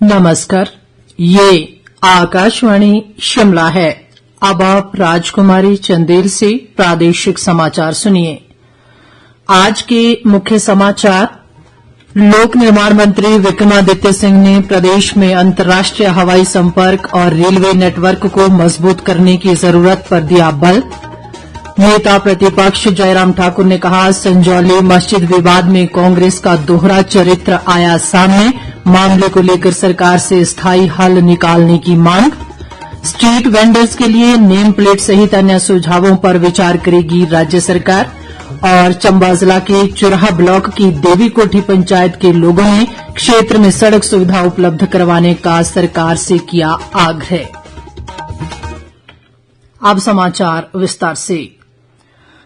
नमस्कार, ये आकाशवाणी शिमला है। अब आप राजकुमारी चंदेल से प्रादेशिक समाचार सुनिए। आज के मुख्य समाचार। लोक निर्माण मंत्री विक्रमादित्य सिंह ने प्रदेश में अंतर्राष्ट्रीय हवाई संपर्क और रेलवे नेटवर्क को मजबूत करने की जरूरत पर दिया बल। नेता प्रतिपक्ष जयराम ठाकुर ने कहा, संजौली मस्जिद विवाद में कांग्रेस का दोहरा चरित्र आया सामने, मामले को लेकर सरकार से स्थायी हल निकालने की मांग। स्ट्रीट वेंडर्स के लिए नेम प्लेट सहित अन्य सुझावों पर विचार करेगी राज्य सरकार। और चंबा जिला के चुराह ब्लॉक की देवी कोठी पंचायत के लोगों ने क्षेत्र में सड़क सुविधा उपलब्ध करवाने का सरकार से किया आग्रह। अब समाचार विस्तार से।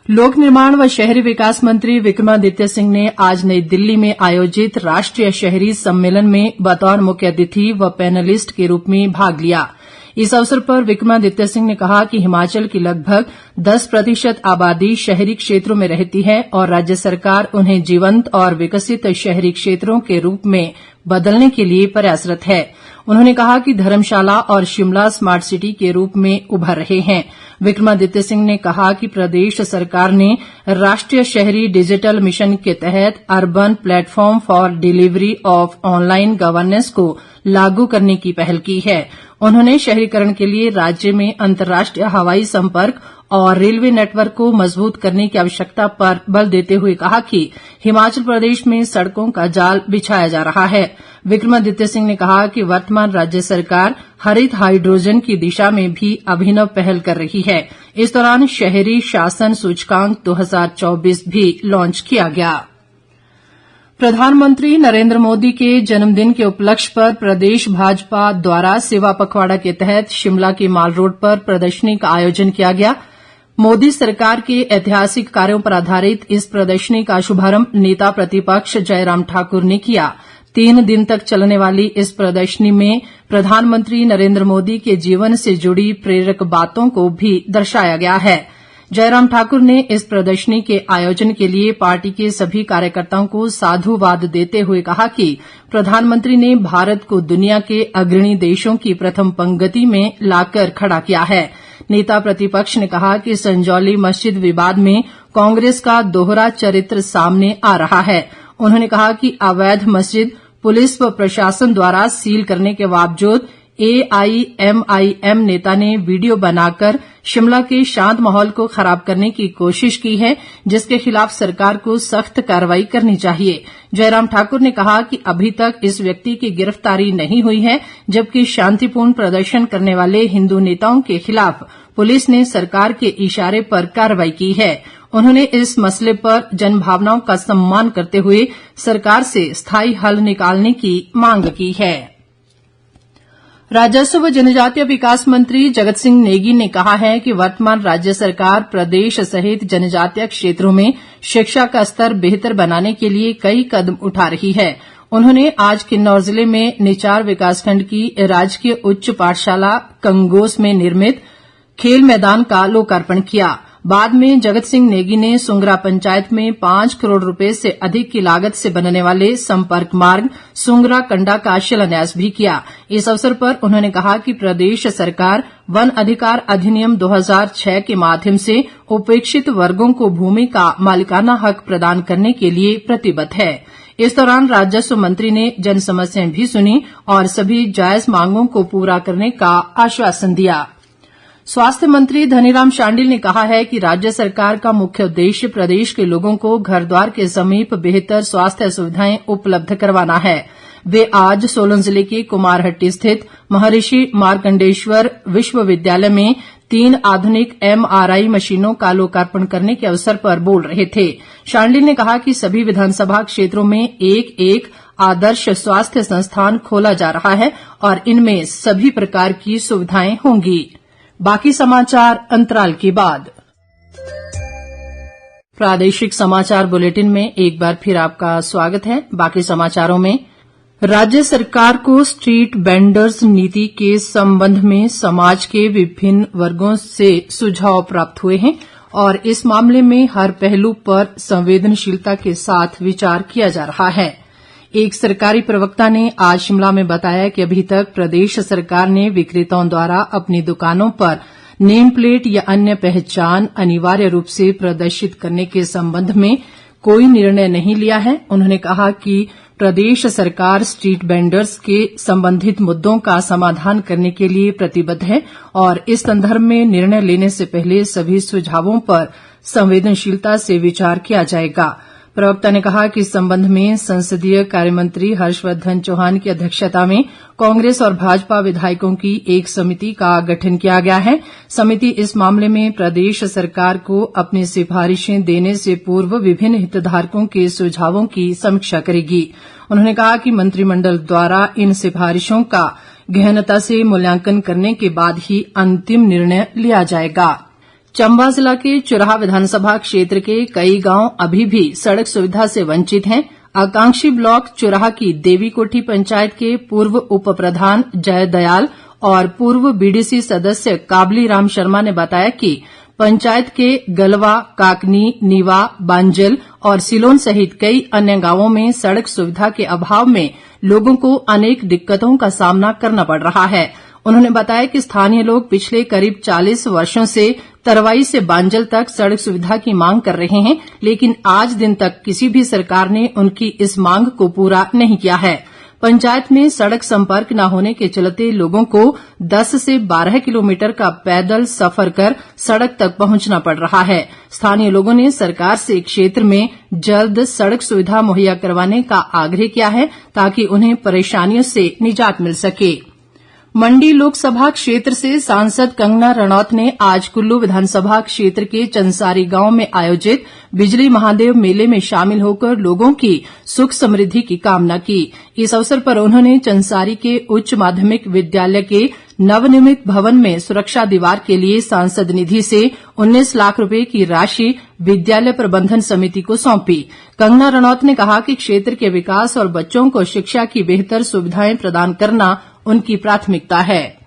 लोक निर्माण व शहरी विकास मंत्री विक्रमादित्य सिंह ने आज नई दिल्ली में आयोजित राष्ट्रीय शहरी सम्मेलन में बतौर मुख्य अतिथि व पैनलिस्ट के रूप में भाग लिया। इस अवसर पर विक्रमादित्य सिंह ने कहा कि हिमाचल की लगभग 10% आबादी शहरी क्षेत्रों में रहती है और राज्य सरकार उन्हें जीवंत और विकसित शहरी क्षेत्रों के रूप में बदलने के लिए प्रयासरत है। उन्होंने कहा कि धर्मशाला और शिमला स्मार्ट सिटी के रूप में उभर रहे हैं। विक्रमादित्य सिंह ने कहा कि प्रदेश सरकार ने राष्ट्रीय शहरी डिजिटल मिशन के तहत urban platform for delivery of online governance को लागू करने की पहल की है। उन्होंने शहरीकरण के लिए राज्य में अंतर्राष्ट्रीय हवाई संपर्क और रेलवे नेटवर्क को मजबूत करने की आवश्यकता पर बल देते हुए कहा कि हिमाचल प्रदेश में सड़कों का जाल बिछाया जा रहा है। विक्रमादित्य सिंह ने कहा कि वर्तमान राज्य सरकार हरित हाइड्रोजन की दिशा में भी अभिनव पहल कर रही है। इस दौरान शहरी शासन सूचकांक 2024 भी लॉन्च किया गया। प्रधानमंत्री नरेंद्र मोदी के जन्मदिन के उपलक्ष्य पर प्रदेश भाजपा द्वारा सेवा पखवाड़ा के तहत शिमला के माल रोड पर प्रदर्शनी का आयोजन किया गया। मोदी सरकार के ऐतिहासिक कार्यों पर आधारित इस प्रदर्शनी का शुभारंभ नेता प्रतिपक्ष जयराम ठाकुर ने किया। 3 दिन तक चलने वाली इस प्रदर्शनी में प्रधानमंत्री नरेंद्र मोदी के जीवन से जुड़ी प्रेरक बातों को भी दर्शाया गया है। जयराम ठाकुर ने इस प्रदर्शनी के आयोजन के लिए पार्टी के सभी कार्यकर्ताओं को साधुवाद देते हुए कहा कि प्रधानमंत्री ने भारत को दुनिया के अग्रणी देशों की प्रथम पंक्ति में लाकर खड़ा किया है। नेता प्रतिपक्ष ने कहा कि संजौली मस्जिद विवाद में कांग्रेस का दोहरा चरित्र सामने आ रहा है। उन्होंने कहा कि अवैध मस्जिद पुलिस व प्रशासन द्वारा सील करने के बावजूद AIMIM नेता ने वीडियो बनाकर शिमला के शांत माहौल को खराब करने की कोशिश की है, जिसके खिलाफ सरकार को सख्त कार्रवाई करनी चाहिए। जयराम ठाकुर ने कहा कि अभी तक इस व्यक्ति की गिरफ्तारी नहीं हुई है, जबकि शांतिपूर्ण प्रदर्शन करने वाले हिंदू नेताओं के खिलाफ पुलिस ने सरकार के इशारे पर कार्रवाई की है। उन्होंने इस मसले पर जनभावनाओं का सम्मान करते हुए सरकार से स्थायी हल निकालने की मांग की है। राजस्व व जनजातीय विकास मंत्री जगत सिंह नेगी ने कहा है कि वर्तमान राज्य सरकार प्रदेश सहित जनजातीय क्षेत्रों में शिक्षा का स्तर बेहतर बनाने के लिए कई कदम उठा रही है। उन्होंने आज किन्नौर जिले में निचार विकासखंड की राजकीय उच्च पाठशाला कंगोस में निर्मित खेल मैदान का लोकार्पण किया। बाद में जगत सिंह नेगी ने सुंगरा पंचायत में 5 करोड़ रुपए से अधिक की लागत से बनने वाले संपर्क मार्ग सुंगरा कंडा का शिलान्यास भी किया। इस अवसर पर उन्होंने कहा कि प्रदेश सरकार वन अधिकार अधिनियम 2006 के माध्यम से उपेक्षित वर्गों को भूमि का मालिकाना हक प्रदान करने के लिए प्रतिबद्ध है। इस दौरान राजस्व मंत्री ने जन समस्याएं भी सुनी और सभी जायज मांगों को पूरा करने का आश्वासन दिया। स्वास्थ्य मंत्री धनीराम शांडिल ने कहा है कि राज्य सरकार का मुख्य उद्देश्य प्रदेश के लोगों को घर द्वार के समीप बेहतर स्वास्थ्य सुविधाएं उपलब्ध करवाना है। वे आज सोलन जिले के कुमारहट्टी स्थित महर्षि मार्कंडेश्वर विश्वविद्यालय में 3 आधुनिक MRI मशीनों का लोकार्पण करने के अवसर पर बोल रहे थे। शांडिल ने कहा कि सभी विधानसभा क्षेत्रों में एक आदर्श स्वास्थ्य संस्थान खोला जा रहा है और इनमें सभी प्रकार की सुविधाएं होंगी। बाकी समाचार अंतराल के बाद। प्रादेशिक समाचार बुलेटिन में एक बार फिर आपका स्वागत है। बाकी समाचारों में राज्य सरकार को स्ट्रीट वेंडर्स नीति के संबंध में समाज के विभिन्न वर्गों से सुझाव प्राप्त हुए हैं और इस मामले में हर पहलू पर संवेदनशीलता के साथ विचार किया जा रहा है। एक सरकारी प्रवक्ता ने आज शिमला में बताया कि अभी तक प्रदेश सरकार ने विक्रेताओं द्वारा अपनी दुकानों पर नेम प्लेट या अन्य पहचान अनिवार्य रूप से प्रदर्शित करने के संबंध में कोई निर्णय नहीं लिया है। उन्होंने कहा कि प्रदेश सरकार स्ट्रीट वेंडर्स के संबंधित मुद्दों का समाधान करने के लिए प्रतिबद्ध है और इस संदर्भ में निर्णय लेने से पहले सभी सुझावों पर संवेदनशीलता से विचार किया जाएगा। प्रवक्ता ने कहा कि इस संबंध में संसदीय कार्यमंत्री हर्षवर्धन चौहान की अध्यक्षता में कांग्रेस और भाजपा विधायकों की एक समिति का गठन किया गया है। समिति इस मामले में प्रदेश सरकार को अपनी सिफारिशें देने से पूर्व विभिन्न हितधारकों के सुझावों की समीक्षा करेगी। उन्होंने कहा कि मंत्रिमंडल द्वारा इन सिफारिशों का गहनता से मूल्यांकन करने के बाद ही अंतिम निर्णय लिया जाएगा। चंबा जिला के चुराह विधानसभा क्षेत्र के कई गांव अभी भी सड़क सुविधा से वंचित हैं। आकांक्षी ब्लॉक चुराह की देवी कोठी पंचायत के पूर्व उप प्रधान जय दयाल और पूर्व बीडीसी सदस्य काबली राम शर्मा ने बताया कि पंचायत के गलवा, काकनी, नीवा, बांजल और सिलोन सहित कई अन्य गांवों में सड़क सुविधा के अभाव में लोगों को अनेक दिक्कतों का सामना करना पड़ रहा है। उन्होंने बताया कि स्थानीय लोग पिछले करीब 40 वर्षों से तरवाई से बांजल तक सड़क सुविधा की मांग कर रहे हैं, लेकिन आज दिन तक किसी भी सरकार ने उनकी इस मांग को पूरा नहीं किया है। पंचायत में सड़क संपर्क न होने के चलते लोगों को 10 से 12 किलोमीटर का पैदल सफर कर सड़क तक पहुंचना पड़ रहा है। स्थानीय लोगों ने सरकार से क्षेत्र में जल्द सड़क सुविधा मुहैया करवाने का आग्रह किया है ताकि उन्हें परेशानियों से निजात मिल सके। मंडी लोकसभा क्षेत्र से सांसद कंगना रणौत ने आज कुल्लू विधानसभा क्षेत्र के चंसारी गांव में आयोजित बिजली महादेव मेले में शामिल होकर लोगों की सुख समृद्धि की कामना की। इस अवसर पर उन्होंने चंसारी के उच्च माध्यमिक विद्यालय के नवनिर्मित भवन में सुरक्षा दीवार के लिए सांसद निधि से 19 लाख रुपए की राशि विद्यालय प्रबंधन समिति को सौंपी। कंगना रणौत ने कहा कि क्षेत्र के विकास और बच्चों को शिक्षा की बेहतर सुविधाएं प्रदान करना उनकी प्राथमिकता है।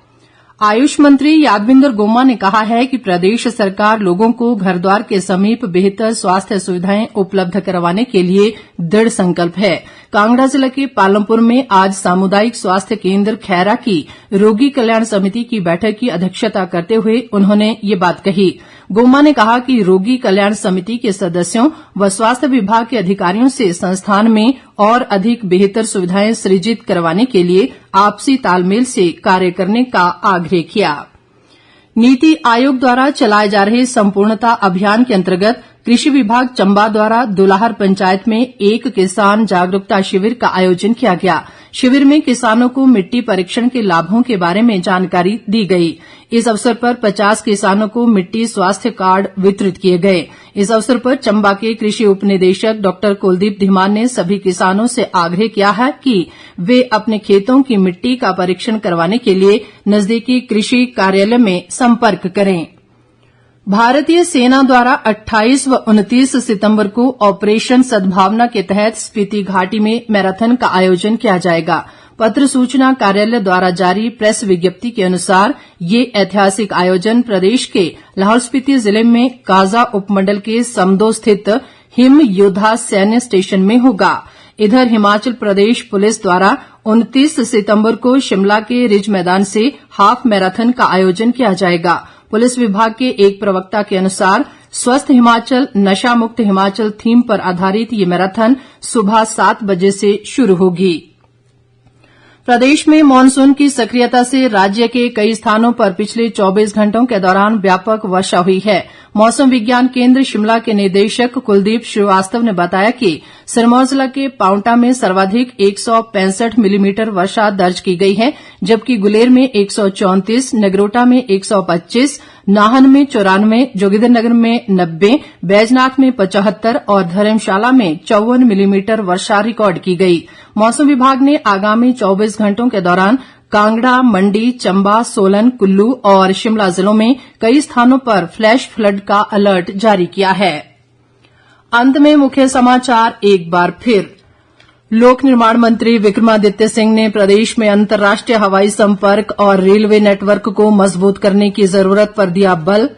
आयुष मंत्री यादविंदर गोमा ने कहा है कि प्रदेश सरकार लोगों को घर द्वार के समीप बेहतर स्वास्थ्य सुविधाएं उपलब्ध करवाने के लिए दृढ़ संकल्प है। कांगड़ा जिला के पालमपुर में आज सामुदायिक स्वास्थ्य केंद्र खैरा की रोगी कल्याण समिति की बैठक की अध्यक्षता करते हुए उन्होंने ये बात कही। गोमा ने कहा कि रोगी कल्याण समिति के सदस्यों व स्वास्थ्य विभाग के अधिकारियों से संस्थान में और अधिक बेहतर सुविधाएं सृजित करवाने के लिए आपसी तालमेल से कार्य करने का आग्रह किया। नीति आयोग द्वारा चलाए जा रहे संपूर्णता अभियान के अंतर्गत कृषि विभाग चंबा द्वारा दुलाहर पंचायत में एक किसान जागरूकता शिविर का आयोजन किया गया। शिविर में किसानों को मिट्टी परीक्षण के लाभों के बारे में जानकारी दी गई। इस अवसर पर 50 किसानों को मिट्टी स्वास्थ्य कार्ड वितरित किए गए। इस अवसर पर चंबा के कृषि उपनिदेशक डॉ कुलदीप धीमान ने सभी किसानों से आग्रह किया है कि वे अपने खेतों की मिट्टी का परीक्षण करवाने के लिए नजदीकी कृषि कार्यालय में संपर्क करें। भारतीय सेना द्वारा 28 व 29 सितंबर को ऑपरेशन सद्भावना के तहत स्पीति घाटी में मैराथन का आयोजन किया जाएगा। पत्र सूचना कार्यालय द्वारा जारी प्रेस विज्ञप्ति के अनुसार ये ऐतिहासिक आयोजन प्रदेश के लाहौल स्पीति जिले में काजा उपमंडल के समदो स्थित हिम योद्धा सैन्य स्टेशन में होगा। इधर हिमाचल प्रदेश पुलिस द्वारा 29 सितंबर को शिमला के रिज मैदान से हाफ मैराथन का आयोजन किया जाएगा। पुलिस विभाग के एक प्रवक्ता के अनुसार स्वस्थ हिमाचल नशा मुक्त हिमाचल थीम पर आधारित ये मैराथन सुबह 7 बजे से शुरू होगी। प्रदेश में मानसून की सक्रियता से राज्य के कई स्थानों पर पिछले 24 घंटों के दौरान व्यापक वर्षा हुई है। मौसम विज्ञान केंद्र शिमला के निदेशक कुलदीप श्रीवास्तव ने बताया कि सिरमौर जिला के पांवटा में सर्वाधिक 165 मिलीमीटर वर्षा दर्ज की गई है, जबकि गुलेर में 134, नगरोटा में 125, नाहन में 94, जोगिंद्रनगर में 90, बैजनाथ में 75 और धर्मशाला में 54 मिलीमीटर वर्षा रिकॉर्ड की गई। मौसम विभाग ने आगामी 24 घंटों के दौरान कांगड़ा, मंडी, चंबा, सोलन, कुल्लू और शिमला जिलों में कई स्थानों पर फ्लैश फ्लड का अलर्ट जारी किया है। अंत में मुख्य समाचार एक बार फिर। लोक निर्माण मंत्री विक्रमादित्य सिंह ने प्रदेश में अंतर्राष्ट्रीय हवाई संपर्क और रेलवे नेटवर्क को मजबूत करने की जरूरत पर दिया बल।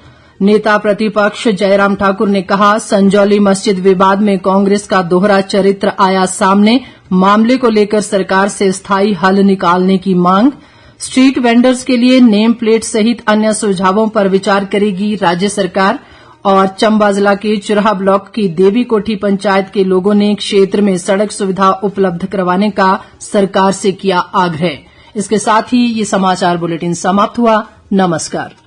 नेता प्रतिपक्ष जयराम ठाकुर ने कहा, संजौली मस्जिद विवाद में कांग्रेस का दोहरा चरित्र आया सामने, मामले को लेकर सरकार से स्थायी हल निकालने की मांग। स्ट्रीट वेंडर्स के लिए नेम प्लेट सहित अन्य सुझावों पर विचार करेगी राज्य सरकार। और चंबा जिला के चुराह ब्लॉक की देवी कोठी पंचायत के लोगों ने क्षेत्र में सड़क सुविधा उपलब्ध करवाने का सरकार से किया आग्रह। इसके साथ ही ये समाचार बुलेटिन समाप्त हुआ। नमस्कार।